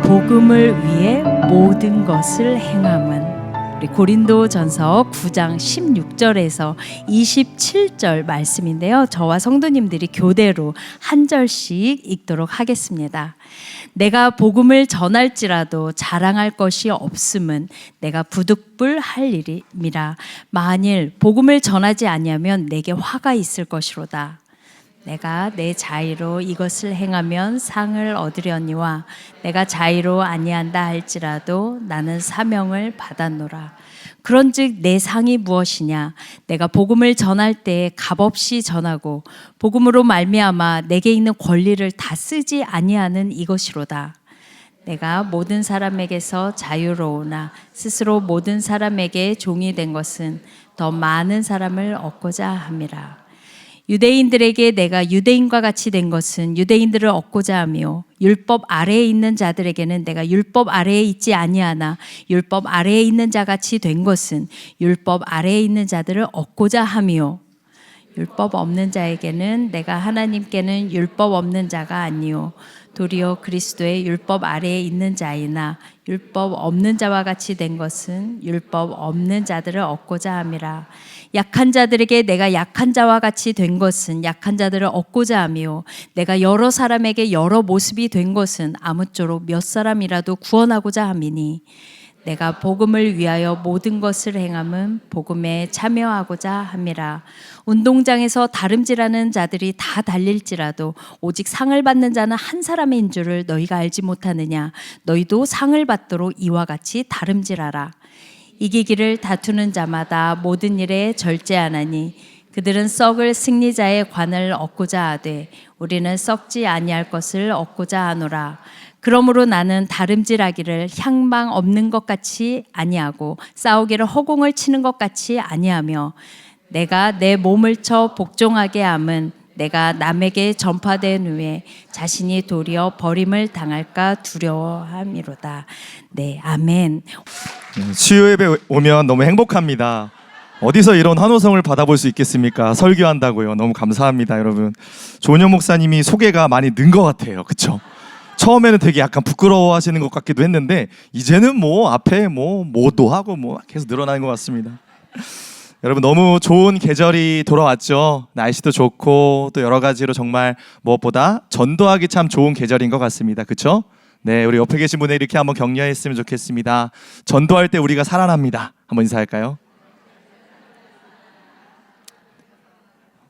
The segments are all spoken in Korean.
복음을 위해 모든 것을 행함은 우리 고린도전서 9장 16절에서 27절 말씀인데요. 저와 성도님들이 교대로 한 절씩 읽도록 하겠습니다. 내가 복음을 전할지라도 자랑할 것이 없음은 내가 부득불할 일임이라. 만일 복음을 전하지 아니하면 내게 화가 있을 것이로다. 내가 내 자의로 이것을 행하면 상을 얻으려니와 내가 자의로 아니한다 할지라도 나는 사명을 받았노라. 그런즉 내 상이 무엇이냐? 내가 복음을 전할 때 값없이 전하고 복음으로 말미암아 내게 있는 권리를 다 쓰지 아니하는 이것이로다. 내가 모든 사람에게서 자유로우나 스스로 모든 사람에게 종이 된 것은 더 많은 사람을 얻고자 함이라. 유대인들에게 내가 유대인과 같이 된 것은 유대인들을 얻고자 하며 율법 아래에 있는 자들에게는 내가 율법 아래에 있지 아니하나 율법 아래에 있는 자같이 된 것은 율법 아래에 있는 자들을 얻고자 하며 율법 없는 자에게는 내가 하나님께는 율법 없는 자가 아니요 도리어 그리스도의 율법 아래에 있는 자이나 율법 없는 자와 같이 된 것은 율법 없는 자들을 얻고자 함이라. 약한 자들에게 내가 약한 자와 같이 된 것은 약한 자들을 얻고자 하며 내가 여러 사람에게 여러 모습이 된 것은 아무쪼록 몇 사람이라도 구원하고자 함이니 내가 복음을 위하여 모든 것을 행함은 복음에 참여하고자 함이라. 운동장에서 다름질하는 자들이 다 달릴지라도 오직 상을 받는 자는 한 사람인 줄을 너희가 알지 못하느냐? 너희도 상을 받도록 이와 같이 다름질하라. 이기기를 다투는 자마다 모든 일에 절제하나니 그들은 썩을 승리자의 관을 얻고자 하되 우리는 썩지 아니할 것을 얻고자 하노라. 그러므로 나는 다름질하기를 향방 없는 것 같이 아니하고 싸우기를 허공을 치는 것 같이 아니하며 내가 내 몸을 쳐 복종하게 함은 내가 남에게 전파된 후에 자신이 도리어 버림을 당할까 두려워함이로다. 네, 아멘. 수요 예배 오면 너무 행복합니다. 어디서 이런 환호성을 받아볼 수 있겠습니까? 설교한다고요. 너무 감사합니다, 여러분. 조은영 목사님이 소개가 많이 는 것 같아요. 그렇죠? 처음에는 되게 약간 부끄러워하시는 것 같기도 했는데 이제는 뭐 앞에 뭐도 하고 계속 늘어나는 것 같습니다. 여러분 너무 좋은 계절이 돌아왔죠. 날씨도 좋고 또 여러 가지로 정말 무엇보다 전도하기 참 좋은 계절인 것 같습니다. 그렇죠? 네, 우리 옆에 계신 분에 이렇게 한번 격려했으면 좋겠습니다. 전도할 때 우리가 살아납니다. 한번 인사할까요?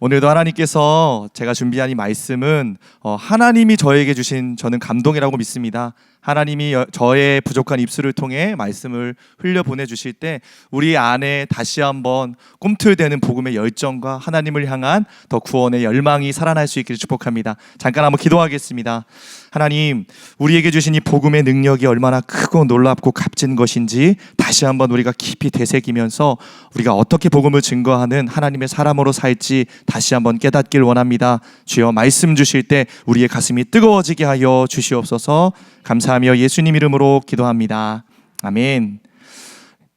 오늘도 하나님께서 제가 준비한 이 말씀은 하나님이 저에게 주신 저는 감동이라고 믿습니다. 하나님이 저의 부족한 입술을 통해 말씀을 흘려보내주실 때 우리 안에 다시 한번 꿈틀대는 복음의 열정과 하나님을 향한 더 구원의 열망이 살아날 수 있기를 축복합니다. 잠깐 한번 기도하겠습니다. 하나님, 우리에게 주신 이 복음의 능력이 얼마나 크고 놀랍고 값진 것인지 다시 한번 우리가 깊이 되새기면서 우리가 어떻게 복음을 증거하는 하나님의 사람으로 살지 다시 한번 깨닫길 원합니다. 주여, 말씀 주실 때 우리의 가슴이 뜨거워지게 하여 주시옵소서. 감사하며 예수님 이름으로 기도합니다. 아멘.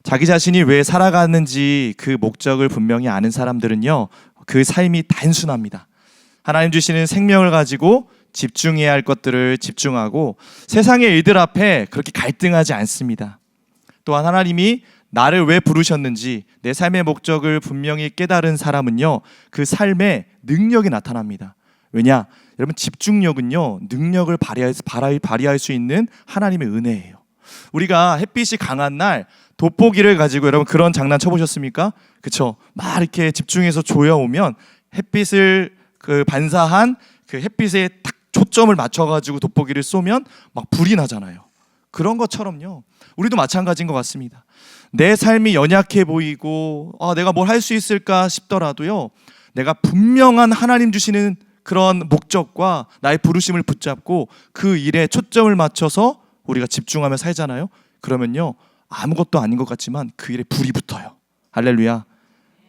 자기 자신이 왜 살아가는지 그 목적을 분명히 아는 사람들은요, 그 삶이 단순합니다. 하나님 주시는 생명을 가지고 집중해야 할 것들을 집중하고 세상의 일들 앞에 그렇게 갈등하지 않습니다. 또한 하나님이 나를 왜 부르셨는지 내 삶의 목적을 분명히 깨달은 사람은요, 그 삶에 능력이 나타납니다. 왜냐? 여러분, 집중력은요, 능력을 발휘할 수 있는 하나님의 은혜예요. 우리가 햇빛이 강한 날 돋보기를 가지고 여러분 그런 장난 쳐보셨습니까? 그쵸? 막 이렇게 집중해서 조여오면 햇빛을 반사한 그 햇빛에 딱 초점을 맞춰가지고 돋보기를 쏘면 막 불이 나잖아요. 그런 것처럼요, 우리도 마찬가지인 것 같습니다. 내 삶이 연약해 보이고 내가 뭘 할 수 있을까 싶더라도요, 내가 분명한 하나님 주시는 그런 목적과 나의 부르심을 붙잡고 그 일에 초점을 맞춰서 우리가 집중하며 살잖아요. 그러면요, 아무것도 아닌 것 같지만 그 일에 불이 붙어요. 할렐루야.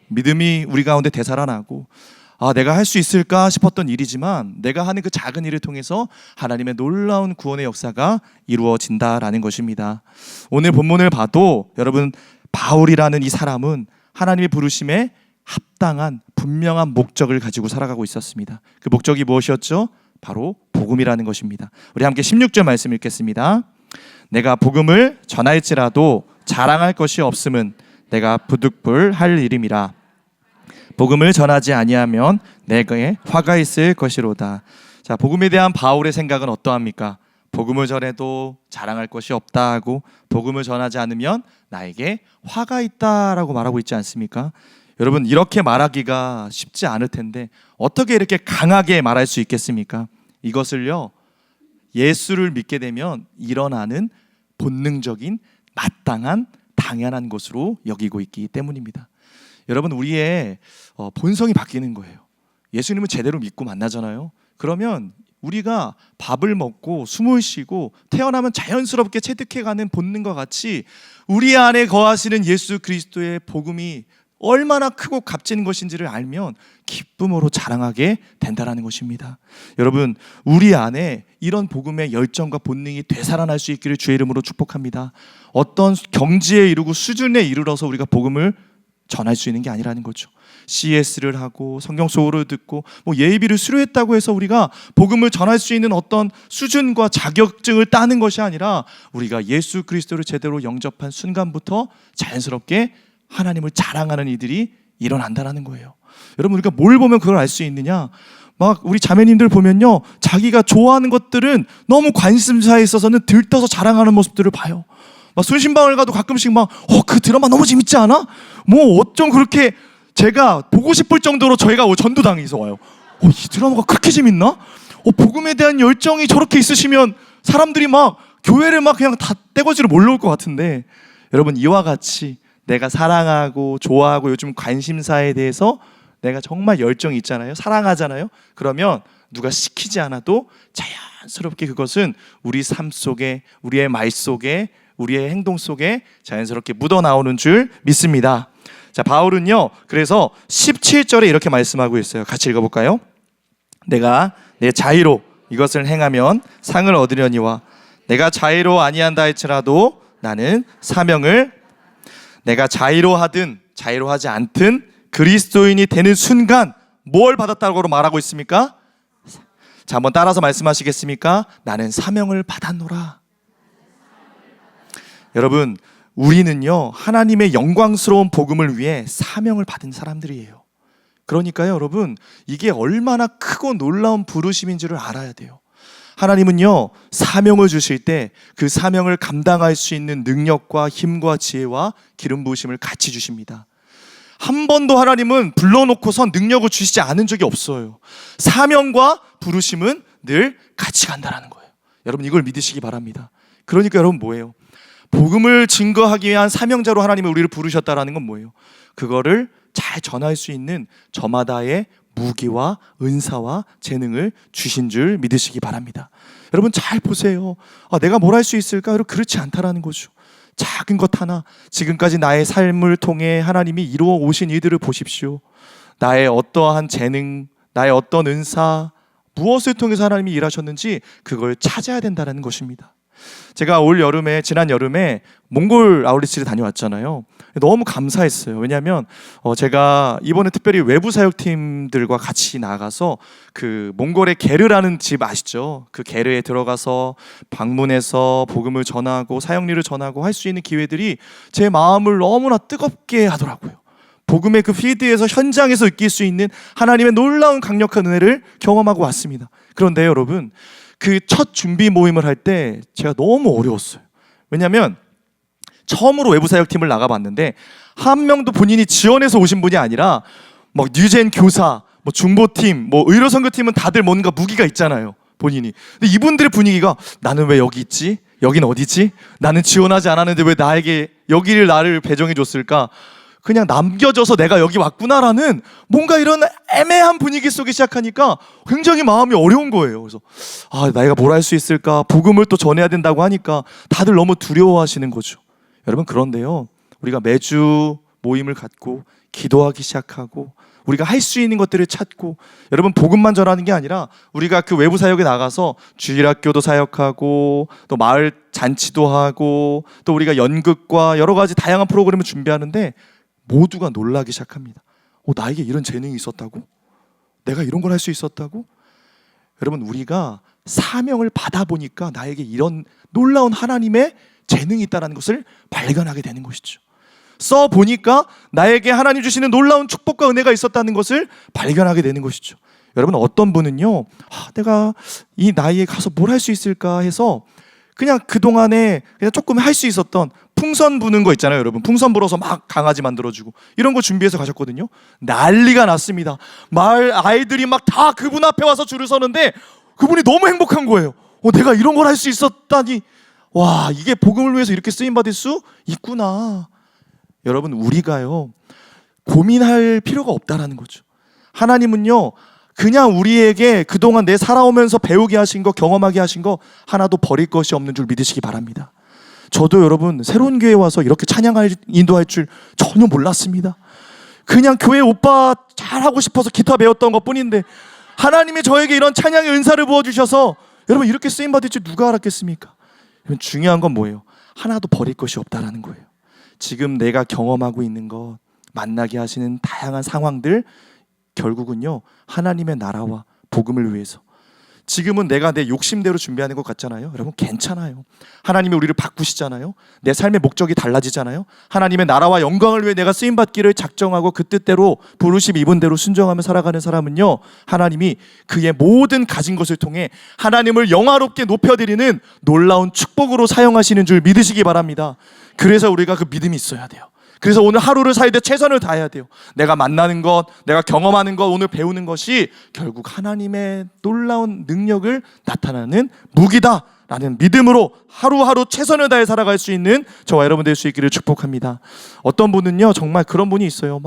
믿음이 우리 가운데 되살아나고 내가 할 수 있을까 싶었던 일이지만 내가 하는 그 작은 일을 통해서 하나님의 놀라운 구원의 역사가 이루어진다라는 것입니다. 오늘 본문을 봐도 여러분 바울이라는 이 사람은 하나님의 부르심에 합당한 분명한 목적을 가지고 살아가고 있었습니다. 그 목적이 무엇이었죠? 바로 복음이라는 것입니다. 우리 함께 16절 말씀 읽겠습니다. 내가 복음을 전할지라도 자랑할 것이 없음은 내가 부득불할 일임이라. 복음을 전하지 아니하면 내게 화가 있을 것이로다. 자, 복음에 대한 바울의 생각은 어떠합니까? 복음을 전해도 자랑할 것이 없다 하고 복음을 전하지 않으면 나에게 화가 있다라고 말하고 있지 않습니까? 여러분, 이렇게 말하기가 쉽지 않을 텐데 어떻게 이렇게 강하게 말할 수 있겠습니까? 이것을요, 예수를 믿게 되면 일어나는 본능적인 마땅한 당연한 것으로 여기고 있기 때문입니다. 여러분, 우리의 본성이 바뀌는 거예요. 예수님을 제대로 믿고 만나잖아요. 그러면 우리가 밥을 먹고 숨을 쉬고 태어나면 자연스럽게 체득해가는 본능과 같이 우리 안에 거하시는 예수 그리스도의 복음이 얼마나 크고 값진 것인지를 알면 기쁨으로 자랑하게 된다는 것입니다. 여러분, 우리 안에 이런 복음의 열정과 본능이 되살아날 수 있기를 주의 이름으로 축복합니다. 어떤 경지에 이르고 수준에 이르러서 우리가 복음을 전할 수 있는 게 아니라는 거죠. CS를 하고 성경 수업을 듣고 예비를 수료했다고 해서 우리가 복음을 전할 수 있는 어떤 수준과 자격증을 따는 것이 아니라 우리가 예수 그리스도를 제대로 영접한 순간부터 자연스럽게 하나님을 자랑하는 이들이 일어난다는 거예요. 여러분, 우리가 뭘 보면 그걸 알 수 있느냐? 막 우리 자매님들 보면요, 자기가 좋아하는 것들은 너무 관심사에 있어서는 들떠서 자랑하는 모습들을 봐요. 막 순신방을 가도 가끔씩 그 드라마 너무 재밌지 않아? 어쩜 그렇게 제가 보고 싶을 정도로 저희가 전도당에서 와요. 이 드라마가 그렇게 재밌나? 복음에 대한 열정이 저렇게 있으시면 사람들이 교회를 그냥 다 떼거지로 몰려올 것 같은데, 여러분, 이와 같이 내가 사랑하고 좋아하고 요즘 관심사에 대해서 내가 정말 열정이 있잖아요. 사랑하잖아요. 그러면 누가 시키지 않아도 자연스럽게 그것은 우리 삶 속에, 우리의 말 속에, 우리의 행동 속에 자연스럽게 묻어나오는 줄 믿습니다. 자, 바울은요, 그래서 17절에 이렇게 말씀하고 있어요. 같이 읽어볼까요? 내가 내 자의로 이것을 행하면 상을 얻으려니와 내가 자의로 아니한다 할지라도 나는 사명을, 내가 자의로 하든 자의로 하지 않든 그리스도인이 되는 순간 뭘 받았다고 말하고 있습니까? 자, 한번 따라서 말씀하시겠습니까? 나는 사명을 받았노라. 여러분, 우리는요, 하나님의 영광스러운 복음을 위해 사명을 받은 사람들이에요. 그러니까요, 여러분, 이게 얼마나 크고 놀라운 부르심인지를 알아야 돼요. 하나님은요, 사명을 주실 때 그 사명을 감당할 수 있는 능력과 힘과 지혜와 기름 부으심을 같이 주십니다. 한 번도 하나님은 불러놓고선 능력을 주시지 않은 적이 없어요. 사명과 부르심은 늘 같이 간다는 거예요. 여러분, 이걸 믿으시기 바랍니다. 그러니까 여러분, 뭐예요? 복음을 증거하기 위한 사명자로 하나님이 우리를 부르셨다라는 건 뭐예요? 그거를 잘 전할 수 있는 저마다의 무기와 은사와 재능을 주신 줄 믿으시기 바랍니다. 여러분, 잘 보세요. 내가 뭘 할 수 있을까? 여러분, 그렇지 않다라는 거죠. 작은 것 하나, 지금까지 나의 삶을 통해 하나님이 이루어 오신 일들을 보십시오. 나의 어떠한 재능, 나의 어떤 은사, 무엇을 통해서 하나님이 일하셨는지 그걸 찾아야 된다는 것입니다. 제가 지난 여름에 몽골 아울리치를 다녀왔잖아요. 너무 감사했어요. 왜냐하면 제가 이번에 특별히 외부 사역팀들과 같이 나가서 그 몽골의 게르라는 집 아시죠? 그 게르에 들어가서 방문해서 복음을 전하고 사역리를 전하고 할 수 있는 기회들이 제 마음을 너무나 뜨겁게 하더라고요. 복음의 그 필드에서 현장에서 느낄 수 있는 하나님의 놀라운 강력한 은혜를 경험하고 왔습니다. 그런데 여러분, 그 첫 준비 모임을 할 때 제가 너무 어려웠어요. 왜냐하면 처음으로 외부 사역팀을 나가봤는데 한 명도 본인이 지원해서 오신 분이 아니라 뉴젠 교사, 중보팀, 의료선교팀은 다들 뭔가 무기가 있잖아요, 본인이. 근데 이분들의 분위기가 나는 왜 여기 있지? 여긴 어디지? 나는 지원하지 않았는데 왜 나를 배정해 줬을까? 그냥 남겨져서 내가 여기 왔구나라는 뭔가 이런 애매한 분위기 속에 시작하니까 굉장히 마음이 어려운 거예요. 그래서 내가 뭘 할 수 있을까? 복음을 또 전해야 된다고 하니까 다들 너무 두려워하시는 거죠. 여러분, 그런데요, 우리가 매주 모임을 갖고 기도하기 시작하고 우리가 할 수 있는 것들을 찾고, 여러분 복음만 전하는 게 아니라 우리가 그 외부 사역에 나가서 주일학교도 사역하고 또 마을 잔치도 하고 또 우리가 연극과 여러 가지 다양한 프로그램을 준비하는데 모두가 놀라기 시작합니다. 나에게 이런 재능이 있었다고? 내가 이런 걸 할 수 있었다고? 여러분, 우리가 사명을 받아보니까 나에게 이런 놀라운 하나님의 재능이 있다는 것을 발견하게 되는 것이죠. 써보니까 나에게 하나님 주시는 놀라운 축복과 은혜가 있었다는 것을 발견하게 되는 것이죠. 여러분, 어떤 분은요, 내가 이 나이에 가서 뭘 할 수 있을까 해서 그냥 그동안에 그냥 조금 할 수 있었던 풍선 부는 거 있잖아요. 여러분, 풍선 불어서 막 강아지 만들어주고 이런 거 준비해서 가셨거든요. 난리가 났습니다. 마을 아이들이 막 다 그분 앞에 와서 줄을 서는데 그분이 너무 행복한 거예요. 내가 이런 걸 할 수 있었다니, 와, 이게 복음을 위해서 이렇게 쓰임받을 수 있구나. 여러분, 우리가요 고민할 필요가 없다라는 거죠. 하나님은요 그냥 우리에게 그동안 내 살아오면서 배우게 하신 거, 경험하게 하신 거 하나도 버릴 것이 없는 줄 믿으시기 바랍니다. 저도 여러분 새로운 교회에 와서 이렇게 찬양할 인도할 줄 전혀 몰랐습니다. 그냥 교회 오빠 잘하고 싶어서 기타 배웠던 것 뿐인데 하나님이 저에게 이런 찬양의 은사를 부어주셔서 여러분 이렇게 쓰임받을 줄 누가 알았겠습니까? 여러분, 중요한 건 뭐예요? 하나도 버릴 것이 없다라는 거예요. 지금 내가 경험하고 있는 것, 만나게 하시는 다양한 상황들, 결국은요 하나님의 나라와 복음을 위해서. 지금은 내가 내 욕심대로 준비하는 것 같잖아요. 여러분, 괜찮아요. 하나님이 우리를 바꾸시잖아요. 내 삶의 목적이 달라지잖아요. 하나님의 나라와 영광을 위해 내가 쓰임받기를 작정하고 그 뜻대로 부르심 입은 대로 순종하며 살아가는 사람은요 하나님이 그의 모든 가진 것을 통해 하나님을 영화롭게 높여드리는 놀라운 축복으로 사용하시는 줄 믿으시기 바랍니다. 그래서 우리가 그 믿음이 있어야 돼요. 그래서 오늘 하루를 살 때 최선을 다해야 돼요. 내가 만나는 것, 내가 경험하는 것, 오늘 배우는 것이 결국 하나님의 놀라운 능력을 나타나는 무기다라는 믿음으로 하루하루 최선을 다해 살아갈 수 있는 저와 여러분 될 수 있기를 축복합니다. 어떤 분은요 정말 그런 분이 있어요.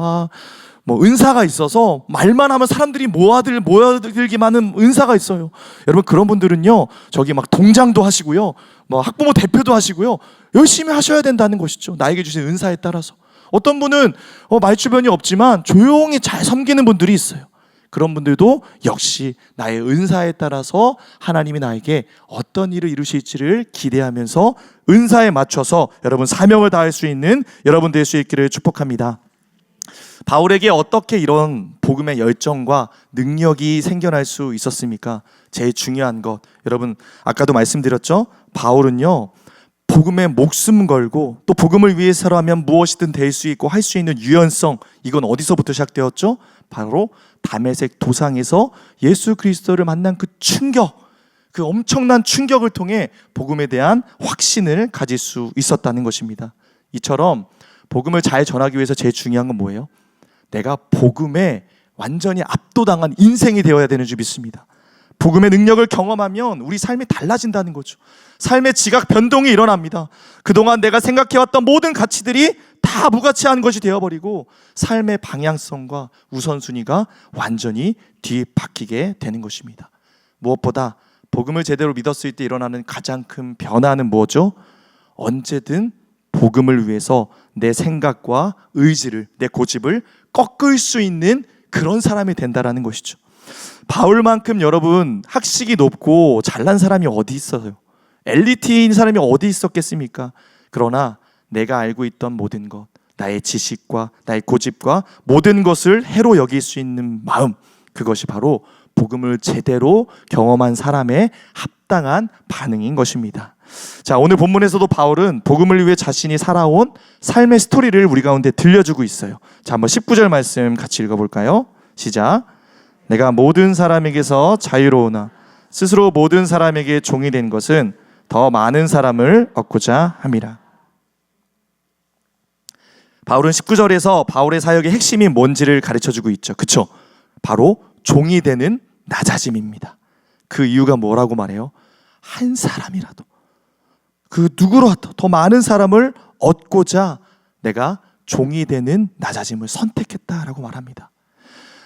은사가 있어서 말만 하면 사람들이 모여들기만 하는 은사가 있어요. 여러분, 그런 분들은요 저기 막 동장도 하시고요, 학부모 대표도 하시고요, 열심히 하셔야 된다는 것이죠. 나에게 주신 은사에 따라서. 어떤 분은 말주변이 없지만 조용히 잘 섬기는 분들이 있어요. 그런 분들도 역시 나의 은사에 따라서 하나님이 나에게 어떤 일을 이루실지를 기대하면서 은사에 맞춰서 여러분 사명을 다할 수 있는 여러분 될 수 있기를 축복합니다. 바울에게 어떻게 이런 복음의 열정과 능력이 생겨날 수 있었습니까? 제일 중요한 것, 여러분 아까도 말씀드렸죠? 바울은요 복음에 목숨 걸고 또 복음을 위해서라면 무엇이든 될 수 있고 할 수 있는 유연성, 이건 어디서부터 시작되었죠? 바로 다메섹 도상에서 예수 그리스도를 만난 그 충격, 그 엄청난 충격을 통해 복음에 대한 확신을 가질 수 있었다는 것입니다. 이처럼 복음을 잘 전하기 위해서 제일 중요한 건 뭐예요? 내가 복음에 완전히 압도당한 인생이 되어야 되는 줄 믿습니다. 복음의 능력을 경험하면 우리 삶이 달라진다는 거죠. 삶의 지각 변동이 일어납니다. 그동안 내가 생각해왔던 모든 가치들이 다 무가치한 것이 되어버리고 삶의 방향성과 우선순위가 완전히 뒤바뀌게 되는 것입니다. 무엇보다 복음을 제대로 믿었을 때 일어나는 가장 큰 변화는 뭐죠? 언제든 복음을 위해서 내 생각과 의지를, 내 고집을 꺾을 수 있는 그런 사람이 된다라는 것이죠. 바울만큼 여러분 학식이 높고 잘난 사람이 어디 있어요? 엘리트인 사람이 어디 있었겠습니까? 그러나 내가 알고 있던 모든 것, 나의 지식과 나의 고집과 모든 것을 해로 여길 수 있는 마음, 그것이 바로 복음을 제대로 경험한 사람의 합당한 반응인 것입니다. 자, 오늘 본문에서도 바울은 복음을 위해 자신이 살아온 삶의 스토리를 우리 가운데 들려주고 있어요. 자, 한번 19절 말씀 같이 읽어볼까요? 시작. 내가 모든 사람에게서 자유로우나 스스로 모든 사람에게 종이 된 것은 더 많은 사람을 얻고자 함이라. 바울은 19절에서 바울의 사역의 핵심이 뭔지를 가르쳐주고 있죠. 그쵸? 바로 종이 되는 낮아짐입니다. 그 이유가 뭐라고 말해요? 한 사람이라도, 그 누구라도 더 많은 사람을 얻고자 내가 종이 되는 낮아짐을 선택했다라고 말합니다.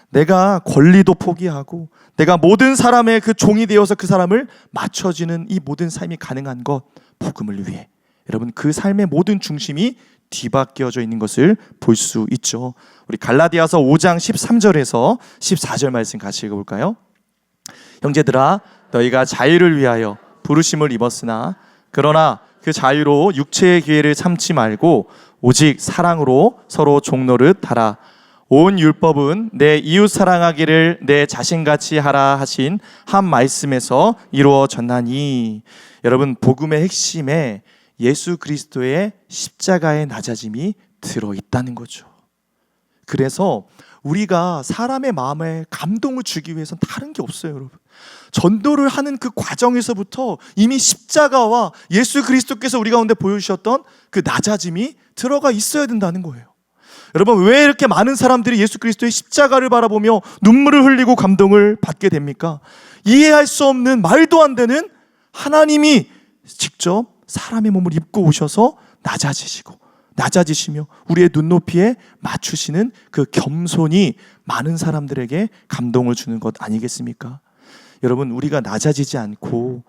내가 권리도 포기하고 내가 모든 사람의 그 종이 되어서 그 사람을 맞춰주는 이 모든 삶이 가능한 것, 복음을 위해. 여러분, 그 삶의 모든 중심이 뒤바뀌어져 있는 것을 볼 수 있죠. 우리 갈라디아서 5장 13절에서 14절 말씀 같이 읽어볼까요? 형제들아, 너희가 자유를 위하여 부르심을 입었으나 그러나 그 자유로 육체의 기회를 참지 말고 오직 사랑으로 서로 종노릇 하라. 온 율법은 내 이웃 사랑하기를 내 자신같이 하라 하신 한 말씀에서 이루어졌나니. 여러분, 복음의 핵심에 예수 그리스도의 십자가의 낮아짐이 들어있다는 거죠. 그래서 우리가 사람의 마음에 감동을 주기 위해서는 다른 게 없어요, 여러분. 전도를 하는 그 과정에서부터 이미 십자가와 예수 그리스도께서 우리 가운데 보여주셨던 그 낮아짐이 들어가 있어야 된다는 거예요. 여러분, 왜 이렇게 많은 사람들이 예수 그리스도의 십자가를 바라보며 눈물을 흘리고 감동을 받게 됩니까? 이해할 수 없는, 말도 안 되는 하나님이 직접 사람의 몸을 입고 오셔서 낮아지시며 우리의 눈높이에 맞추시는 그 겸손이 많은 사람들에게 감동을 주는 것 아니겠습니까? 여러분, 우리가 낮아지지 않고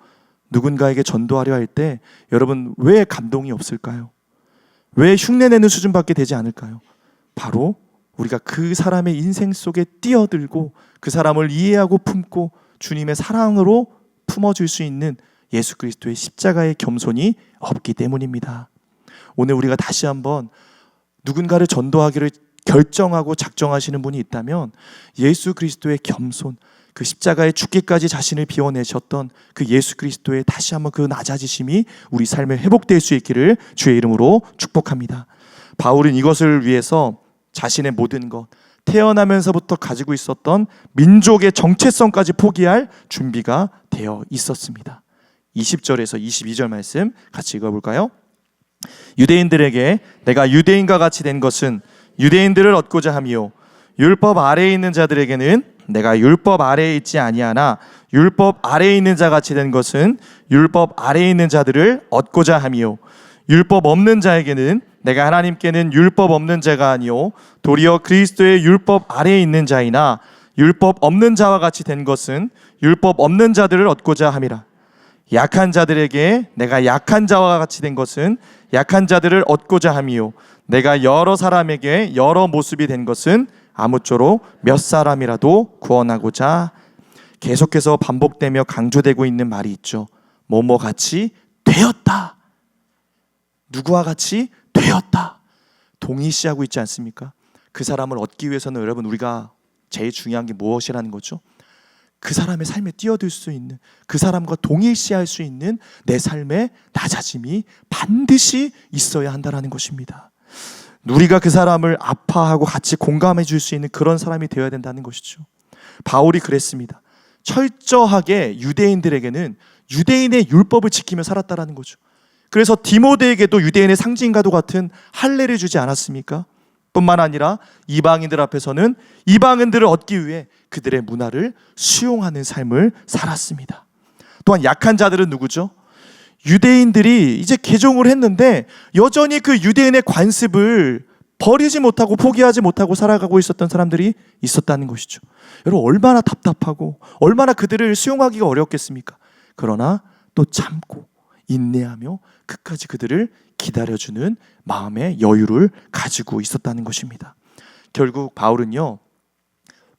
누군가에게 전도하려 할 때 여러분, 왜 감동이 없을까요? 왜 흉내내는 수준밖에 되지 않을까요? 바로 우리가 그 사람의 인생 속에 뛰어들고 그 사람을 이해하고 품고 주님의 사랑으로 품어줄 수 있는 예수 그리스도의 십자가의 겸손이 없기 때문입니다. 오늘 우리가 다시 한번 누군가를 전도하기를 결정하고 작정하시는 분이 있다면 예수 그리스도의 겸손, 그 십자가에 죽기까지 자신을 비워내셨던 그 예수 그리스도의 다시 한번 그 낮아지심이 우리 삶에 회복될 수 있기를 주의 이름으로 축복합니다. 바울은 이것을 위해서 자신의 모든 것, 태어나면서부터 가지고 있었던 민족의 정체성까지 포기할 준비가 되어 있었습니다. 20절에서 22절 말씀 같이 읽어볼까요? 유대인들에게 내가 유대인과 같이 된 것은 유대인들을 얻고자 함이요, 율법 아래에 있는 자들에게는 내가 율법 아래에 있지 아니하나 율법 아래에 있는 자 같이 된 것은 율법 아래에 있는 자들을 얻고자 함이요, 율법 없는 자에게는 내가 하나님께는 율법 없는 자가 아니요 도리어 그리스도의 율법 아래에 있는 자이나 율법 없는 자와 같이 된 것은 율법 없는 자들을 얻고자 함이라. 약한 자들에게 내가 약한 자와 같이 된 것은 약한 자들을 얻고자 함이요 내가 여러 사람에게 여러 모습이 된 것은 아무쪼록 몇 사람이라도 구원하고자. 계속해서 반복되며 강조되고 있는 말이 있죠. 뭐뭐 같이 되었다. 누구와 같이 되었다. 동일시하고 있지 않습니까? 그 사람을 얻기 위해서는 여러분, 우리가 제일 중요한 게 무엇이라는 거죠? 그 사람의 삶에 뛰어들 수 있는, 그 사람과 동일시할 수 있는 내 삶의 낮아짐이 반드시 있어야 한다는 것입니다. 우리가 그 사람을 아파하고 같이 공감해 줄 수 있는 그런 사람이 되어야 된다는 것이죠. 바울이 그랬습니다. 철저하게 유대인들에게는 유대인의 율법을 지키며 살았다는 거죠. 그래서 디모데에게도 유대인의 상징과도 같은 할례를 주지 않았습니까? 뿐만 아니라 이방인들 앞에서는 이방인들을 얻기 위해 그들의 문화를 수용하는 삶을 살았습니다. 또한 약한 자들은 누구죠? 유대인들이 이제 개종을 했는데 여전히 그 유대인의 관습을 버리지 못하고 포기하지 못하고 살아가고 있었던 사람들이 있었다는 것이죠. 여러분, 얼마나 답답하고 얼마나 그들을 수용하기가 어렵겠습니까? 그러나 또 참고 인내하며 끝까지 그들을 기다려주는 마음의 여유를 가지고 있었다는 것입니다. 결국 바울은요,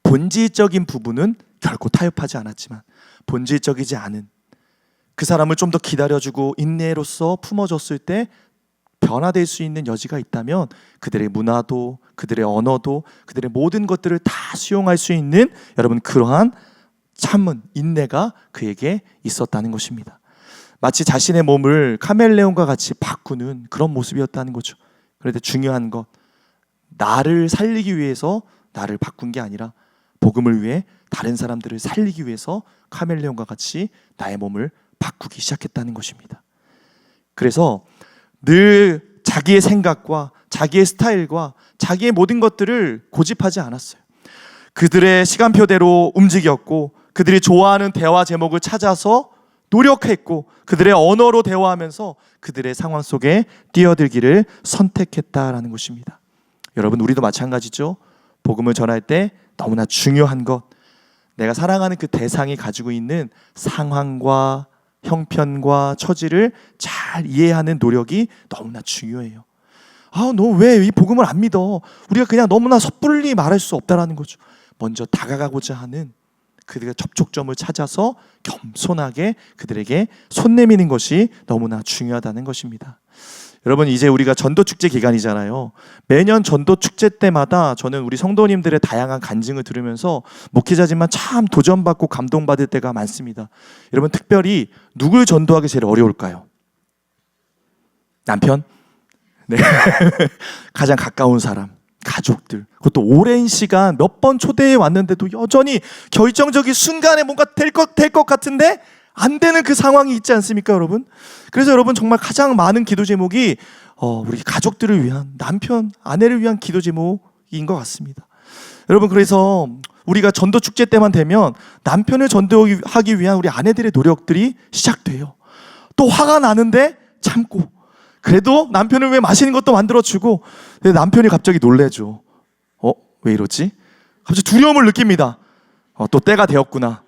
본질적인 부분은 결코 타협하지 않았지만 본질적이지 않은 그 사람을 좀 더 기다려주고 인내로서 품어줬을 때 변화될 수 있는 여지가 있다면 그들의 문화도 그들의 언어도 그들의 모든 것들을 다 수용할 수 있는 여러분, 그러한 참은 인내가 그에게 있었다는 것입니다. 마치 자신의 몸을 카멜레온과 같이 바꾸는 그런 모습이었다는 거죠. 그런데 중요한 것, 나를 살리기 위해서 나를 바꾼 게 아니라 복음을 위해 다른 사람들을 살리기 위해서 카멜레온과 같이 나의 몸을 바꾸기 시작했다는 것입니다. 그래서 늘 자기의 생각과 자기의 스타일과 자기의 모든 것들을 고집하지 않았어요. 그들의 시간표대로 움직였고 그들이 좋아하는 대화 제목을 찾아서 노력했고 그들의 언어로 대화하면서 그들의 상황 속에 뛰어들기를 선택했다라는 것입니다. 여러분, 우리도 마찬가지죠. 복음을 전할 때 너무나 중요한 것, 내가 사랑하는 그 대상이 가지고 있는 상황과 형편과 처지를 잘 이해하는 노력이 너무나 중요해요. 너 왜 이 복음을 안 믿어? 우리가 그냥 너무나 섣불리 말할 수 없다라는 거죠. 먼저 다가가고자 하는 그들의 접촉점을 찾아서 겸손하게 그들에게 손 내미는 것이 너무나 중요하다는 것입니다. 여러분, 이제 우리가 전도축제 기간이잖아요. 매년 전도축제 때마다 저는 우리 성도님들의 다양한 간증을 들으면서 목회자지만 참 도전받고 감동받을 때가 많습니다. 여러분, 특별히 누굴 전도하기 제일 어려울까요? 남편? 네. 가장 가까운 사람, 가족들. 그것도 오랜 시간 몇 번 초대해 왔는데도 여전히 결정적인 순간에 뭔가 될 것 같은데 안 되는 그 상황이 있지 않습니까, 여러분? 그래서 여러분, 정말 가장 많은 기도 제목이 우리 가족들을 위한, 남편, 아내를 위한 기도 제목인 것 같습니다. 여러분, 그래서 우리가 전도 축제 때만 되면 남편을 전도하기 위한 우리 아내들의 노력들이 시작돼요. 또 화가 나는데 참고, 그래도 남편을 위해 맛있는 것도 만들어주고, 남편이 갑자기 놀래죠. 왜 이러지? 갑자기 두려움을 느낍니다. 또 때가 되었구나.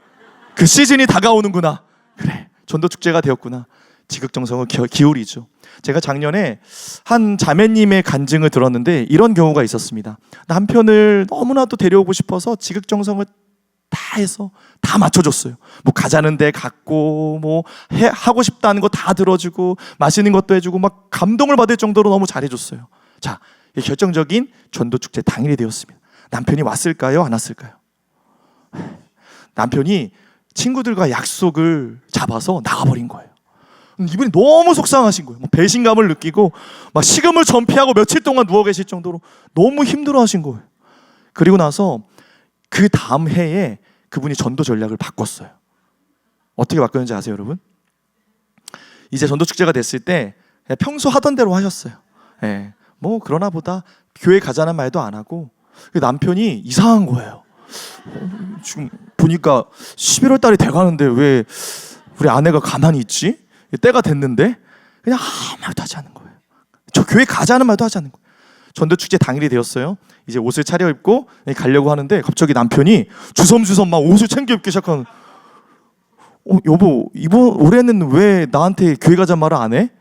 그 시즌이 다가오는구나. 그래, 전도축제가 되었구나. 지극정성을 기울이죠. 제가 작년에 한 자매님의 간증을 들었는데 이런 경우가 있었습니다. 남편을 너무나도 데려오고 싶어서 지극정성을 다 해서 다 맞춰줬어요. 뭐 가자는 데 갔고, 뭐 하고 싶다는 거 다 들어주고, 맛있는 것도 해주고, 막 감동을 받을 정도로 너무 잘해줬어요. 자, 결정적인 전도축제 당일이 되었습니다. 남편이 왔을까요? 안 왔을까요? 남편이 친구들과 약속을 잡아서 나가버린 거예요. 이분이 너무 속상하신 거예요. 배신감을 느끼고 막 식음을 전폐하고 며칠 동안 누워 계실 정도로 너무 힘들어하신 거예요. 그리고 나서 그 다음 해에 그분이 전도 전략을 바꿨어요. 어떻게 바꿨는지 아세요, 여러분? 이제 전도 축제가 됐을 때 평소 하던 대로 하셨어요. 뭐 그러나 보다 교회 가자는 말도 안 하고. 남편이 이상한 거예요. 지금 보니까 11월 달이 돼가는데 왜 우리 아내가 가만히 있지? 때가 됐는데 그냥 아무 말도 하지 않는 거예요. 저 교회 가자는 말도 하지 않는 거예요. 전도축제 당일이 되었어요. 이제 옷을 차려입고 가려고 하는데 갑자기 남편이 주섬주섬 막 옷을 챙겨 입기 시작하는. 여보, 올해는 왜 나한테 교회 가자 말을 안 해?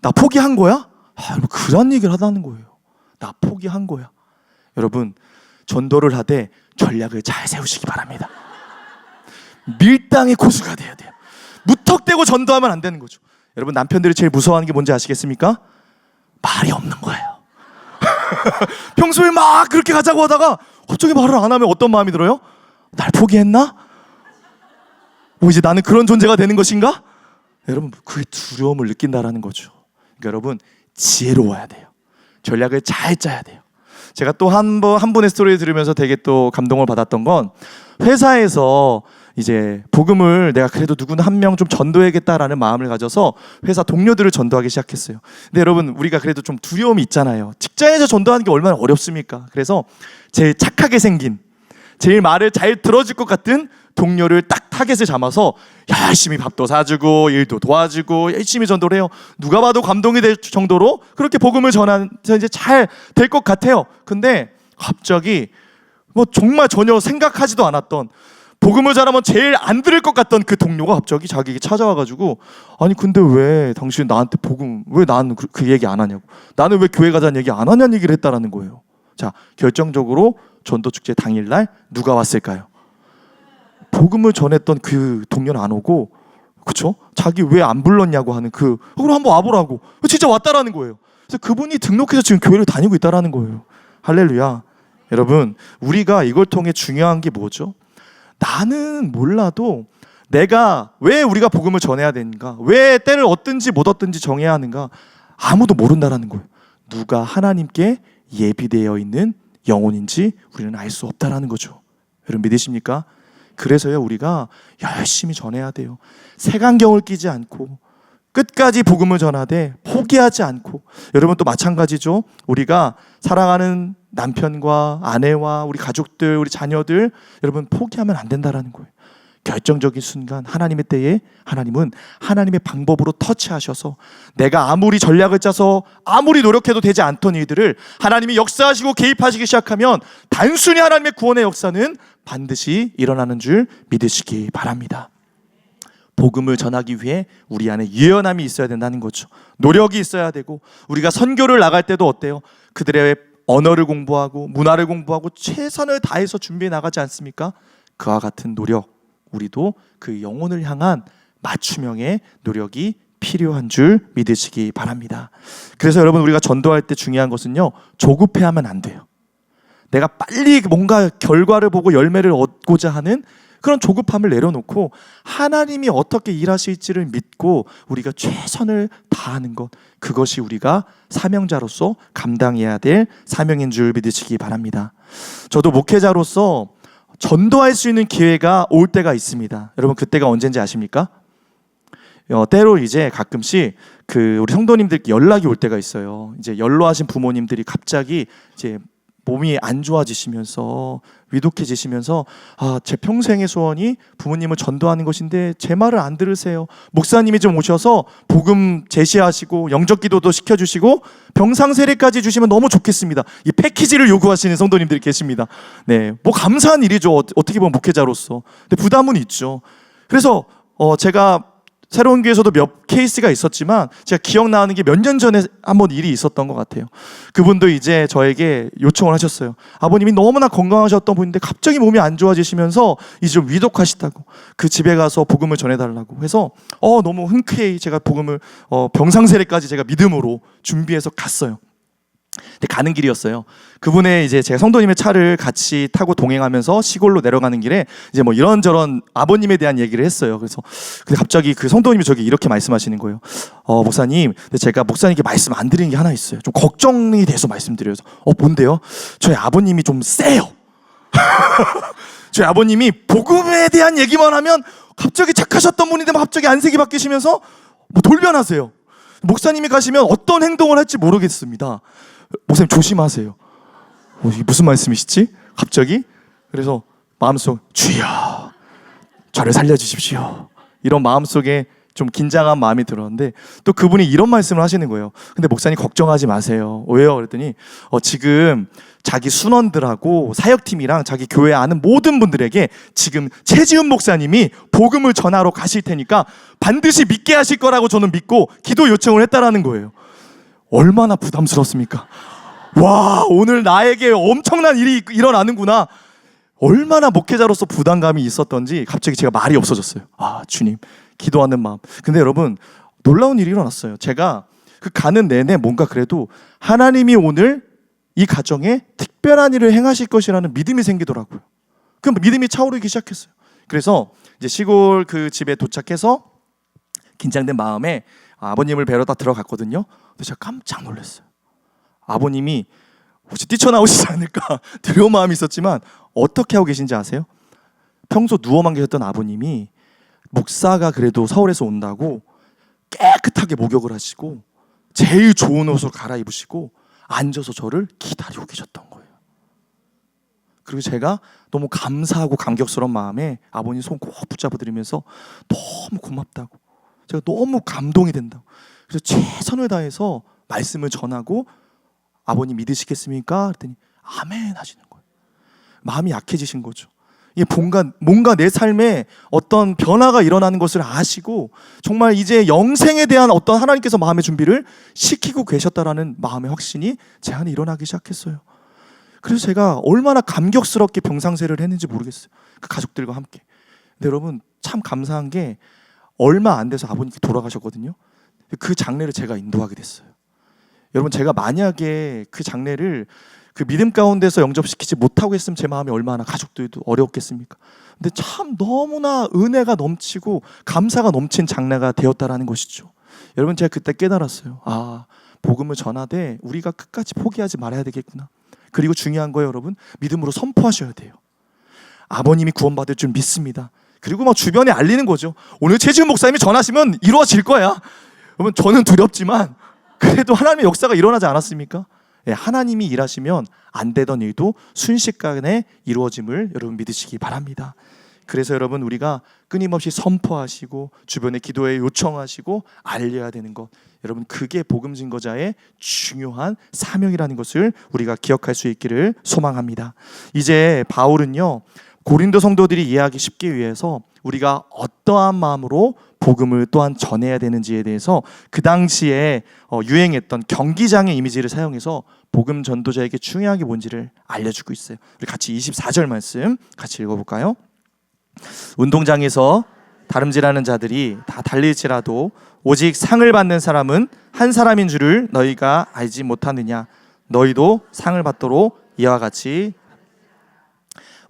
나 포기한 거야? 여러분, 그런 얘기를 하다는 거예요. 나 포기한 거야. 여러분, 전도를 하되 전략을 잘 세우시기 바랍니다. 밀당의 고수가 돼야 돼요. 무턱대고 전도하면 안 되는 거죠. 여러분, 남편들이 제일 무서워하는 게 뭔지 아시겠습니까? 말이 없는 거예요. 평소에 막 그렇게 가자고 하다가 갑자기 말을 안 하면 어떤 마음이 들어요? 날 포기했나? 이제 나는 그런 존재가 되는 것인가? 여러분, 그 두려움을 느낀다라는 거죠. 그러니까 여러분, 지혜로워야 돼요. 전략을 잘 짜야 돼요. 제가 또 한 분의 스토리를 들으면서 되게 또 감동을 받았던 건, 회사에서 이제 복음을 내가 그래도 누구나 한 명 좀 전도해야겠다라는 마음을 가져서 회사 동료들을 전도하기 시작했어요. 근데 여러분, 우리가 그래도 좀 두려움이 있잖아요. 직장에서 전도하는 게 얼마나 어렵습니까? 그래서 제일 착하게 생긴, 제일 말을 잘 들어줄 것 같은 동료를 딱 타겟을 잡아서 열심히 밥도 사주고 일도 도와주고 열심히 전도를 해요. 누가 봐도 감동이 될 정도로 그렇게 복음을 전하면서 이제 잘 될 것 같아요. 근데 갑자기 뭐 정말 전혀 생각하지도 않았던, 복음을 전하면 제일 안 들을 것 같던 그 동료가 갑자기 자기에게 찾아와가지고, 아니 근데 왜 당신 나한테 복음, 왜 나는 그 얘기 안 하냐고, 나는 왜 교회 가자는 얘기 안 하냐는 얘기를 했다라는 거예요. 자, 결정적으로 전도축제 당일날 누가 왔을까요? 복음을 전했던 그 동료는 안 오고, 그쵸? 자기 왜 안 불렀냐고 하는 그럼 한번 와보라고, 진짜 왔다라는 거예요. 그래서 그분이 등록해서 지금 교회를 다니고 있다라는 거예요. 할렐루야. 여러분, 우리가 이걸 통해 중요한 게 뭐죠? 나는 몰라도 내가 왜 우리가 복음을 전해야 되는가, 왜 때를 얻든지 못 얻든지 정해야 하는가, 아무도 모른다라는 거예요. 누가 하나님께 예비되어 있는 영혼인지 우리는 알 수 없다라는 거죠. 여러분, 믿으십니까? 그래서요, 우리가 열심히 전해야 돼요. 색안경을 끼지 않고 끝까지 복음을 전하되 포기하지 않고. 여러분, 또 마찬가지죠. 우리가 사랑하는 남편과 아내와 우리 가족들, 우리 자녀들, 여러분, 포기하면 안 된다라는 거예요. 결정적인 순간 하나님의 때에 하나님은 하나님의 방법으로 터치하셔서 내가 아무리 전략을 짜서 아무리 노력해도 되지 않던 일들을 하나님이 역사하시고 개입하시기 시작하면 단순히 하나님의 구원의 역사는 반드시 일어나는 줄 믿으시기 바랍니다. 복음을 전하기 위해 우리 안에 유연함이 있어야 된다는 거죠. 노력이 있어야 되고, 우리가 선교를 나갈 때도 어때요? 그들의 언어를 공부하고 문화를 공부하고 최선을 다해서 준비해 나가지 않습니까? 그와 같은 노력, 우리도 그 영혼을 향한 맞춤형의 노력이 필요한 줄 믿으시기 바랍니다. 그래서 여러분, 우리가 전도할 때 중요한 것은요, 조급해하면 안 돼요. 내가 빨리 뭔가 결과를 보고 열매를 얻고자 하는 그런 조급함을 내려놓고 하나님이 어떻게 일하실지를 믿고 우리가 최선을 다하는 것, 그것이 우리가 사명자로서 감당해야 될 사명인 줄 믿으시기 바랍니다. 저도 목회자로서 전도할 수 있는 기회가 올 때가 있습니다. 여러분, 그때가 언제인지 아십니까? 때로 이제 가끔씩 우리 성도님들께 연락이 올 때가 있어요. 이제 연로하신 부모님들이 갑자기 이제 몸이 안 좋아지시면서 위독해지시면서 제 평생의 소원이 부모님을 전도하는 것인데 제 말을 안 들으세요. 목사님이 좀 오셔서 복음 제시하시고 영적 기도도 시켜주시고 병상 세례까지 주시면 너무 좋겠습니다. 이 패키지를 요구하시는 성도님들이 계십니다. 네, 뭐 감사한 일이죠. 어떻게 보면 목회자로서. 근데 부담은 있죠. 그래서 제가 새로운 교회에서도 몇 케이스가 있었지만 제가 기억나는 게 몇 년 전에 한번 일이 있었던 것 같아요. 그분도 이제 저에게 요청을 하셨어요. 아버님이 너무나 건강하셨던 분인데 갑자기 몸이 안 좋아지시면서 이제 좀 위독하시다고, 그 집에 가서 복음을 전해달라고 해서 너무 흔쾌히 제가 복음을 병상세례까지 제가 믿음으로 준비해서 갔어요. 근데 가는 길이었어요. 그분의 이제 제가 성도님의 차를 같이 타고 동행하면서 시골로 내려가는 길에 이제 뭐 이런저런 아버님에 대한 얘기를 했어요. 그래서 근데 갑자기 그 성도님이 저기 이렇게 말씀하시는 거예요. 목사님, 근데 제가 목사님께 말씀 안 드리는 게 하나 있어요. 좀 걱정이 돼서 말씀드려요. 뭔데요? 저희 아버님이 좀 세요. 저희 아버님이 복음에 대한 얘기만 하면 갑자기 착하셨던 분인데 갑자기 안색이 바뀌시면서 뭐 돌변하세요. 목사님이 가시면 어떤 행동을 할지 모르겠습니다. 목사님 조심하세요. 이게 무슨 말씀이시지? 갑자기? 그래서 마음속 주여 저를 살려주십시오, 이런 마음속에 좀 긴장한 마음이 들었는데 또 그분이 이런 말씀을 하시는 거예요. 근데 목사님 걱정하지 마세요. 왜요? 그랬더니 지금 자기 순원들하고 사역팀이랑 자기 교회 아는 모든 분들에게 지금 최지훈 목사님이 복음을 전하러 가실 테니까 반드시 믿게 하실 거라고 저는 믿고 기도 요청을 했다라는 거예요. 얼마나 부담스럽습니까? 와, 오늘 나에게 엄청난 일이 일어나는구나. 얼마나 목회자로서 부담감이 있었던지 갑자기 제가 말이 없어졌어요. 주님, 기도하는 마음. 근데 여러분, 놀라운 일이 일어났어요. 제가 그 가는 내내 뭔가 그래도 하나님이 오늘 이 가정에 특별한 일을 행하실 것이라는 믿음이 생기더라고요. 그 믿음이 차오르기 시작했어요. 그래서 이제 시골 그 집에 도착해서 긴장된 마음에 아버님을 뵈러 다 들어갔거든요. 근데 제가 깜짝 놀랐어요. 아버님이 혹시 뛰쳐나오시지 않을까 두려운 마음이 있었지만 어떻게 하고 계신지 아세요? 평소 누워만 계셨던 아버님이 목사가 그래도 서울에서 온다고 깨끗하게 목욕을 하시고 제일 좋은 옷을 갈아입으시고 앉아서 저를 기다리고 계셨던 거예요. 그리고 제가 너무 감사하고 감격스러운 마음에 아버님 손 꼭 붙잡아드리면서 너무 고맙다고, 제가 너무 감동이 된다고, 그래서 최선을 다해서 말씀을 전하고 아버님 믿으시겠습니까? 그랬더니 아멘 하시는 거예요. 마음이 약해지신 거죠. 이게 뭔가 내 삶에 어떤 변화가 일어나는 것을 아시고 정말 이제 영생에 대한 어떤 하나님께서 마음의 준비를 시키고 계셨다라는 마음의 확신이 제 안에 일어나기 시작했어요. 그래서 제가 얼마나 감격스럽게 병상세를 했는지 모르겠어요. 그 가족들과 함께. 근데 여러분, 참 감사한 게 얼마 안 돼서 아버님께 돌아가셨거든요. 그 장례를 제가 인도하게 됐어요. 여러분, 제가 만약에 그 장례를 그 믿음 가운데서 영접시키지 못하고 했으면 제 마음이 얼마나 가족들도 어려웠겠습니까? 근데 참 너무나 은혜가 넘치고 감사가 넘친 장례가 되었다라는 것이죠. 여러분, 제가 그때 깨달았어요. 복음을 전하되 우리가 끝까지 포기하지 말아야 되겠구나. 그리고 중요한 거예요, 여러분. 믿음으로 선포하셔야 돼요. 아버님이 구원받을 줄 믿습니다. 그리고 막 주변에 알리는 거죠. 오늘 최지훈 목사님이 전하시면 이루어질 거야. 여러분, 저는 두렵지만 그래도 하나님의 역사가 일어나지 않았습니까? 하나님이 일하시면 안 되던 일도 순식간에 이루어짐을 여러분 믿으시기 바랍니다. 그래서 여러분, 우리가 끊임없이 선포하시고 주변에 기도에 요청하시고 알려야 되는 것, 여러분, 그게 복음 증거자의 중요한 사명이라는 것을 우리가 기억할 수 있기를 소망합니다. 이제 바울은요, 고린도 성도들이 이해하기 쉽게 위해서 우리가 어떠한 마음으로 복음을 또한 전해야 되는지에 대해서 그 당시에 유행했던 경기장의 이미지를 사용해서 복음 전도자에게 중요한 게 뭔지를 알려주고 있어요. 우리 같이 24절 말씀 같이 읽어볼까요? 운동장에서 다름질하는 자들이 다 달릴지라도 오직 상을 받는 사람은 한 사람인 줄을 너희가 알지 못하느냐. 너희도 상을 받도록 이와 같이.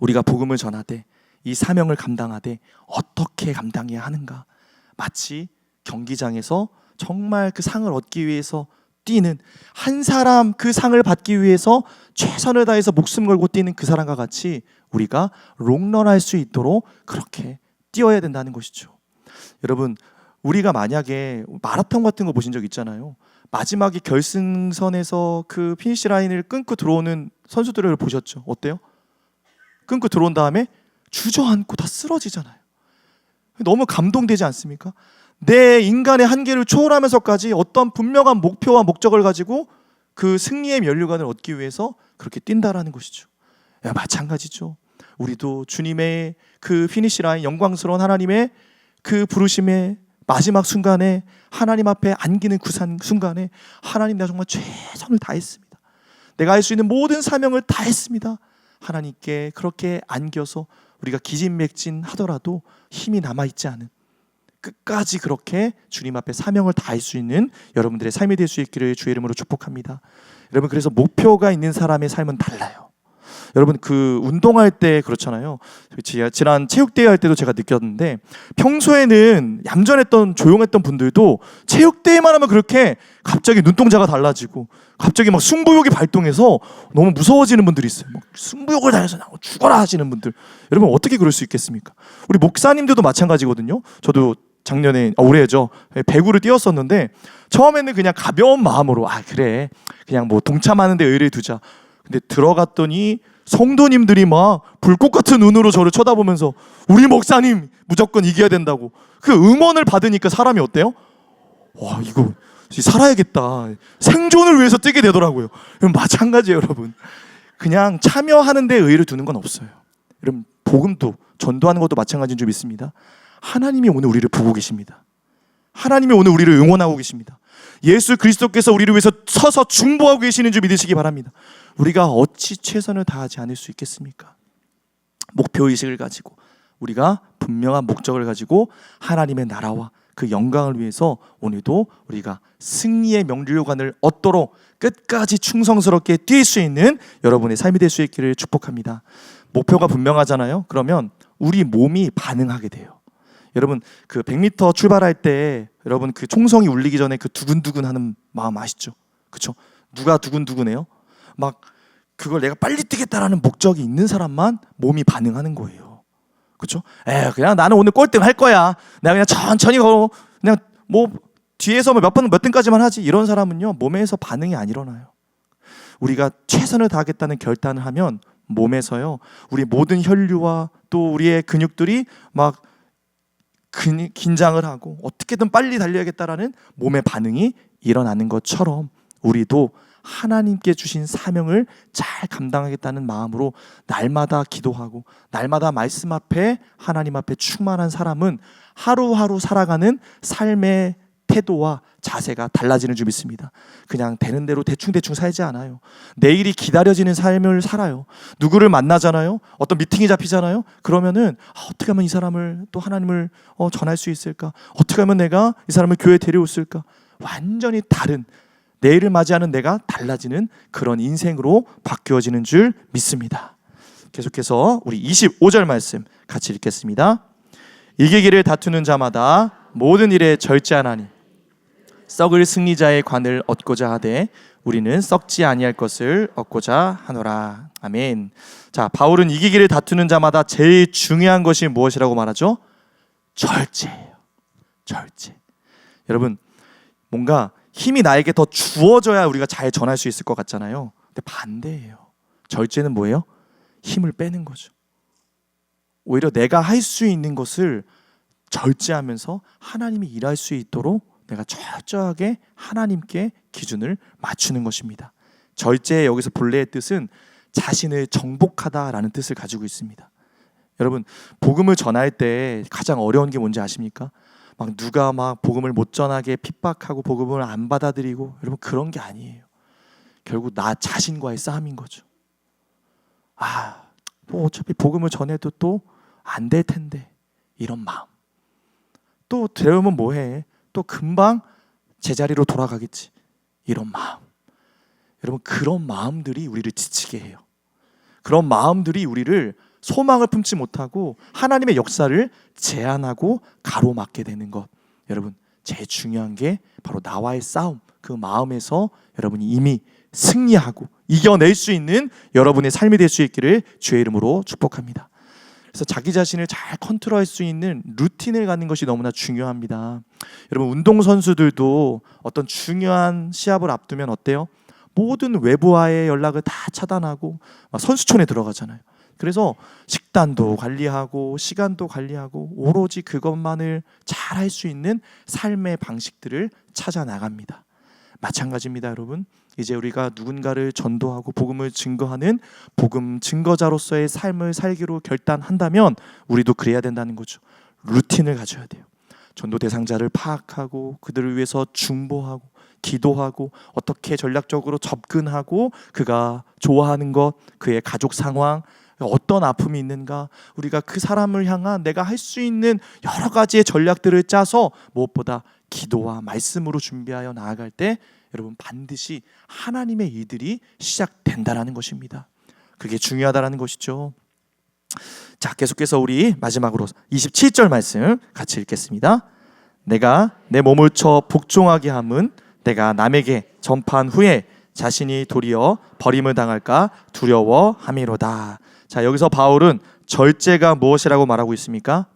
우리가 복음을 전하되 이 사명을 감당하되 어떻게 감당해야 하는가. 마치 경기장에서 정말 그 상을 얻기 위해서 뛰는 한 사람, 그 상을 받기 위해서 최선을 다해서 목숨 걸고 뛰는 그 사람과 같이 우리가 롱런할 수 있도록 그렇게 뛰어야 된다는 것이죠. 여러분, 우리가 만약에 마라톤 같은 거 보신 적 있잖아요. 마지막에 결승선에서 그 피니시 라인을 끊고 들어오는 선수들을 보셨죠? 어때요? 끊고 들어온 다음에 주저앉고 다 쓰러지잖아요. 너무 감동되지 않습니까? 내 인간의 한계를 초월하면서까지 어떤 분명한 목표와 목적을 가지고 그 승리의 면류관을 얻기 위해서 그렇게 뛴다라는 것이죠. 마찬가지죠. 우리도 주님의 그 피니시 라인, 영광스러운 하나님의 그 부르심의 마지막 순간에 하나님 앞에 안기는 그 순간에 하나님, 내가 정말 최선을 다했습니다. 내가 할 수 있는 모든 사명을 다했습니다. 하나님께 그렇게 안겨서 우리가 기진맥진 하더라도 힘이 남아있지 않은, 끝까지 그렇게 주님 앞에 사명을 다할 수 있는 여러분들의 삶이 될 수 있기를 주의 이름으로 축복합니다. 여러분, 그래서 목표가 있는 사람의 삶은 달라요. 여러분, 그 운동할 때 그렇잖아요. 지난 체육대회 할 때도 제가 느꼈는데, 평소에는 얌전했던 조용했던 분들도 체육대회만 하면 그렇게 갑자기 눈동자가 달라지고 갑자기 막 승부욕이 발동해서 너무 무서워지는 분들이 있어요. 막 승부욕을 다해서 죽어라 하시는 분들. 여러분, 어떻게 그럴 수 있겠습니까? 우리 목사님들도 마찬가지거든요. 저도 작년에, 올해죠, 배구를 뛰었었는데 처음에는 그냥 가벼운 마음으로 그래 그냥 뭐 동참하는데 의의를 두자. 근데 들어갔더니 성도님들이 막 불꽃 같은 눈으로 저를 쳐다보면서 우리 목사님 무조건 이겨야 된다고 그 응원을 받으니까 사람이 어때요? 와, 이거 살아야겠다. 생존을 위해서 뛰게 되더라고요. 마찬가지예요, 여러분. 그냥 참여하는 데 의의를 두는 건 없어요. 여러분, 복음도 전도하는 것도 마찬가지인 줄 믿습니다. 하나님이 오늘 우리를 보고 계십니다. 하나님이 오늘 우리를 응원하고 계십니다. 예수 그리스도께서 우리를 위해서 서서 중보하고 계시는 줄 믿으시기 바랍니다. 우리가 어찌 최선을 다하지 않을 수 있겠습니까? 목표의식을 가지고 우리가 분명한 목적을 가지고 하나님의 나라와 그 영광을 위해서 오늘도 우리가 승리의 명료관을 얻도록 끝까지 충성스럽게 뛸 수 있는 여러분의 삶이 될 수 있기를 축복합니다. 목표가 분명하잖아요. 그러면 우리 몸이 반응하게 돼요. 여러분, 그 100m 출발할 때 여러분 그 총성이 울리기 전에 그 두근두근하는 마음 아시죠? 그렇죠? 누가 두근두근해요? 막 그걸 내가 빨리 뛰겠다라는 목적이 있는 사람만 몸이 반응하는 거예요. 그렇죠? 그냥 나는 오늘 꼴등 할 거야. 내가 그냥 천천히 걸어. 그냥 뭐 뒤에서 몇 등까지만 하지. 이런 사람은요, 몸에서 반응이 안 일어나요. 우리가 최선을 다하겠다는 결단을 하면 몸에서요, 우리 모든 혈류와 또 우리의 근육들이 막 긴장을 하고 어떻게든 빨리 달려야겠다라는 몸의 반응이 일어나는 것처럼 우리도 하나님께 주신 사명을 잘 감당하겠다는 마음으로 날마다 기도하고 날마다 말씀 앞에 하나님 앞에 충만한 사람은 하루하루 살아가는 삶의 태도와 자세가 달라지는 줄 믿습니다. 그냥 되는 대로 대충 살지 않아요. 내일이 기다려지는 삶을 살아요. 누구를 만나잖아요. 어떤 미팅이 잡히잖아요. 그러면은 어떻게 하면 이 사람을 또 하나님을 전할 수 있을까? 어떻게 하면 내가 이 사람을 교회에 데려올까? 완전히 다른, 내일을 맞이하는 내가 달라지는 그런 인생으로 바뀌어지는 줄 믿습니다. 계속해서 우리 25절 말씀 같이 읽겠습니다. 이기기를 다투는 자마다 모든 일에 절제하나니 썩을 승리자의 관을 얻고자 하되 우리는 썩지 아니할 것을 얻고자 하노라. 아멘. 자, 바울은 이기기를 다투는 자마다 제일 중요한 것이 무엇이라고 말하죠? 절제예요. 절제. 여러분, 뭔가 힘이 나에게 더 주어져야 우리가 잘 전할 수 있을 것 같잖아요. 근데 반대예요. 절제는 뭐예요? 힘을 빼는 거죠. 오히려 내가 할 수 있는 것을 절제하면서 하나님이 일할 수 있도록 내가 철저하게 하나님께 기준을 맞추는 것입니다. 절제의 여기서 본래의 뜻은 자신을 정복하다라는 뜻을 가지고 있습니다. 여러분, 복음을 전할 때 가장 어려운 게 뭔지 아십니까? 막 누가 막 복음을 못 전하게 핍박하고 복음을 안 받아들이고, 여러분 그런 게 아니에요. 결국 나 자신과의 싸움인 거죠. 뭐 어차피 복음을 전해도 또 안 될 텐데, 이런 마음. 또 되려면 뭐해? 또 금방 제자리로 돌아가겠지, 이런 마음. 여러분, 그런 마음들이 우리를 지치게 해요. 그런 마음들이 우리를 소망을 품지 못하고 하나님의 역사를 제한하고 가로막게 되는 것. 여러분, 제일 중요한 게 바로 나와의 싸움, 그 마음에서 여러분이 이미 승리하고 이겨낼 수 있는 여러분의 삶이 될 수 있기를 주의 이름으로 축복합니다. 그래서 자기 자신을 잘 컨트롤할 수 있는 루틴을 갖는 것이 너무나 중요합니다. 여러분, 운동선수들도 어떤 중요한 시합을 앞두면 어때요? 모든 외부와의 연락을 다 차단하고 선수촌에 들어가잖아요. 그래서 식단도 관리하고 시간도 관리하고 오로지 그것만을 잘 할 수 있는 삶의 방식들을 찾아 나갑니다. 마찬가지입니다, 여러분. 이제 우리가 누군가를 전도하고 복음을 증거하는 복음 증거자로서의 삶을 살기로 결단한다면 우리도 그래야 된다는 거죠. 루틴을 가져야 돼요. 전도 대상자를 파악하고 그들을 위해서 중보하고 기도하고 어떻게 전략적으로 접근하고 그가 좋아하는 것, 그의 가족 상황, 어떤 아픔이 있는가, 우리가 그 사람을 향한 내가 할 수 있는 여러 가지의 전략들을 짜서 무엇보다 기도와 말씀으로 준비하여 나아갈 때 여러분 반드시 하나님의 일들이 시작된다라는 것입니다. 그게 중요하다라는 것이죠. 자, 계속해서 우리 마지막으로 27절 말씀 같이 읽겠습니다. 내가 내 몸을 쳐 복종하게 함은 내가 남에게 전파한 후에 자신이 도리어 버림을 당할까 두려워함이로다. 자, 여기서 바울은 절제가 무엇이라고 말하고 있습니까?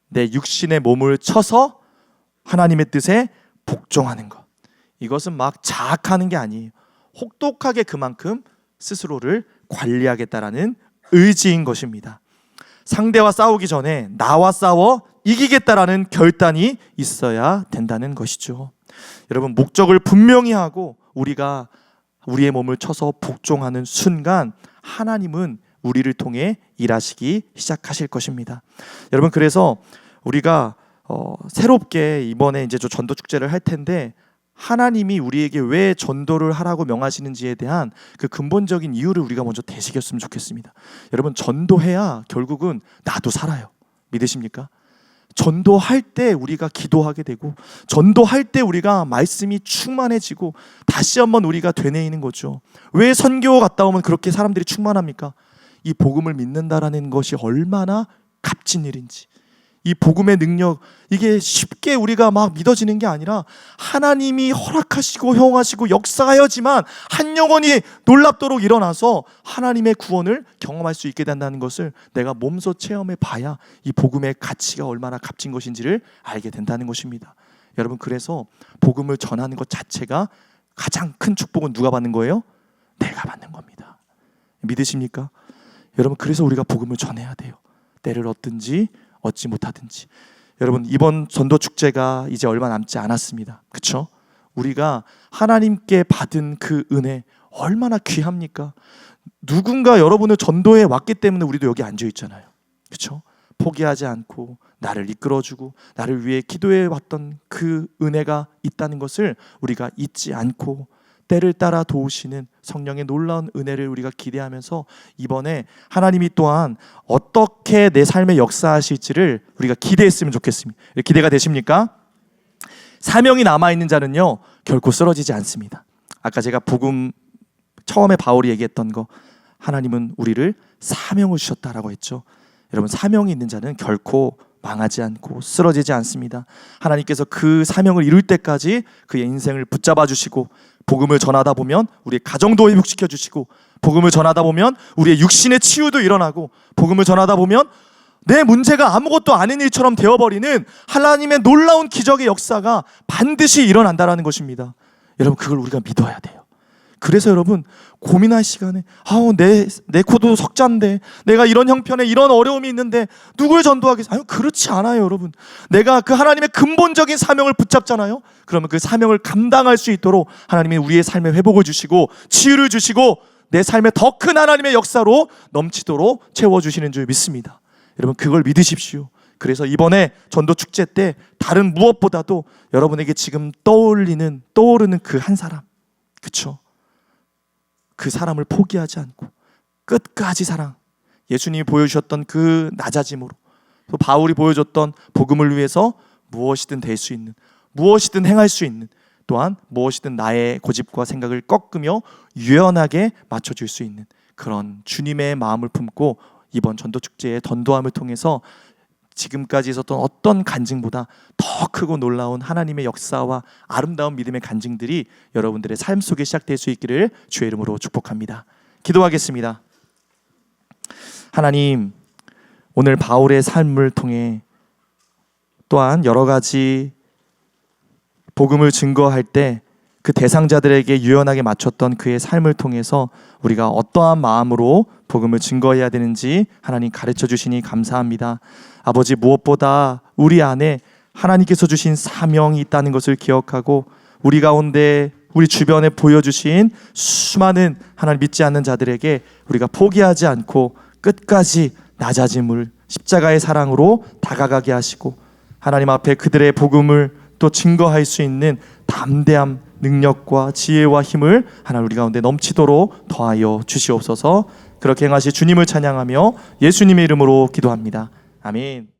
내 육신의 몸을 쳐서 하나님의 뜻에 복종하는 것. 이것은 막 자학하는 게 아니에요. 혹독하게 그만큼 스스로를 관리하겠다라는 의지인 것입니다. 상대와 싸우기 전에 나와 싸워 이기겠다라는 결단이 있어야 된다는 것이죠. 여러분, 목적을 분명히 하고 우리가 우리의 몸을 쳐서 복종하는 순간 하나님은 우리를 통해 일하시기 시작하실 것입니다. 여러분, 그래서 우리가 새롭게 이번에 이제 저 전도 축제를 할 텐데 하나님이 우리에게 왜 전도를 하라고 명하시는지에 대한 그 근본적인 이유를 우리가 먼저 되새겼으면 좋겠습니다. 여러분, 전도해야 결국은 나도 살아요. 믿으십니까? 전도할 때 우리가 기도하게 되고 전도할 때 우리가 말씀이 충만해지고 다시 한번 우리가 되뇌이는 거죠. 왜 선교 갔다 오면 그렇게 사람들이 충만합니까? 이 복음을 믿는다라는 것이 얼마나 값진 일인지, 이 복음의 능력, 이게 쉽게 우리가 막 믿어지는 게 아니라 하나님이 허락하시고 허용하시고 역사하여지만 한 영혼이 놀랍도록 일어나서 하나님의 구원을 경험할 수 있게 된다는 것을 내가 몸소 체험해 봐야 이 복음의 가치가 얼마나 값진 것인지를 알게 된다는 것입니다. 여러분, 그래서 복음을 전하는 것 자체가 가장 큰 축복은 누가 받는 거예요? 내가 받는 겁니다. 믿으십니까? 여러분, 그래서 우리가 복음을 전해야 돼요. 때를 얻든지 얻지 못하든지. 여러분, 이번 전도 축제가 이제 얼마 남지 않았습니다. 그렇죠? 우리가 하나님께 받은 그 은혜 얼마나 귀합니까? 누군가 여러분을 전도해 왔기 때문에 우리도 여기 앉아 있잖아요. 그렇죠? 포기하지 않고 나를 이끌어주고 나를 위해 기도해 왔던 그 은혜가 있다는 것을 우리가 잊지 않고 때를 따라 도우시는 성령의 놀라운 은혜를 우리가 기대하면서 이번에 하나님이 또한 어떻게 내 삶에 역사하실지를 우리가 기대했으면 좋겠습니다. 기대가 되십니까? 사명이 남아있는 자는요 결코 쓰러지지 않습니다. 아까 제가 복음 처음에 바울이 얘기했던 거, 하나님은 우리를 사명을 주셨다라고 했죠. 여러분, 사명이 있는 자는 결코 망하지 않고 쓰러지지 않습니다. 하나님께서 그 사명을 이룰 때까지 그의 인생을 붙잡아 주시고 복음을 전하다 보면 우리의 가정도 회복시켜 주시고 복음을 전하다 보면 우리의 육신의 치유도 일어나고 복음을 전하다 보면 내 문제가 아무것도 아닌 일처럼 되어버리는 하나님의 놀라운 기적의 역사가 반드시 일어난다는 것입니다. 여러분, 그걸 우리가 믿어야 돼요. 그래서 여러분, 고민할 시간에 내 코도 석자인데 내가 이런 형편에 이런 어려움이 있는데 누굴 전도하겠어요? 그렇지 않아요. 여러분, 내가 그 하나님의 근본적인 사명을 붙잡잖아요. 그러면 그 사명을 감당할 수 있도록 하나님이 우리의 삶에 회복을 주시고 치유를 주시고 내 삶에 더 큰 하나님의 역사로 넘치도록 채워주시는 줄 믿습니다. 여러분 그걸 믿으십시오. 그래서 이번에 전도 축제 때 다른 무엇보다도 여러분에게 지금 떠오르는 그 한 사람, 그쵸? 그 사람을 포기하지 않고 끝까지 사랑, 예수님이 보여주셨던 그 낮아짐으로, 또 바울이 보여줬던 복음을 위해서 무엇이든 될 수 있는, 무엇이든 행할 수 있는, 또한 무엇이든 나의 고집과 생각을 꺾으며 유연하게 맞춰줄 수 있는 그런 주님의 마음을 품고 이번 전도축제의 전도함을 통해서 지금까지 있었던 어떤 간증보다 더 크고 놀라운 하나님의 역사와 아름다운 믿음의 간증들이 여러분들의 삶 속에 시작될 수 있기를 주의 이름으로 축복합니다. 기도하겠습니다. 하나님, 오늘 바울의 삶을 통해 또한 여러 가지 복음을 증거할 때 그 대상자들에게 유연하게 맞췄던 그의 삶을 통해서 우리가 어떠한 마음으로 복음을 증거해야 되는지 하나님 가르쳐 주시니 감사합니다. 아버지, 무엇보다 우리 안에 하나님께서 주신 사명이 있다는 것을 기억하고 우리 가운데 우리 주변에 보여주신 수많은 하나님 믿지 않는 자들에게 우리가 포기하지 않고 끝까지 낮아짐을 십자가의 사랑으로 다가가게 하시고 하나님 앞에 그들의 복음을 또 증거할 수 있는 담대함, 능력과 지혜와 힘을 하나님 우리 가운데 넘치도록 더하여 주시옵소서. 그렇게 행하시 주님을 찬양하며 예수님의 이름으로 기도합니다. 아멘.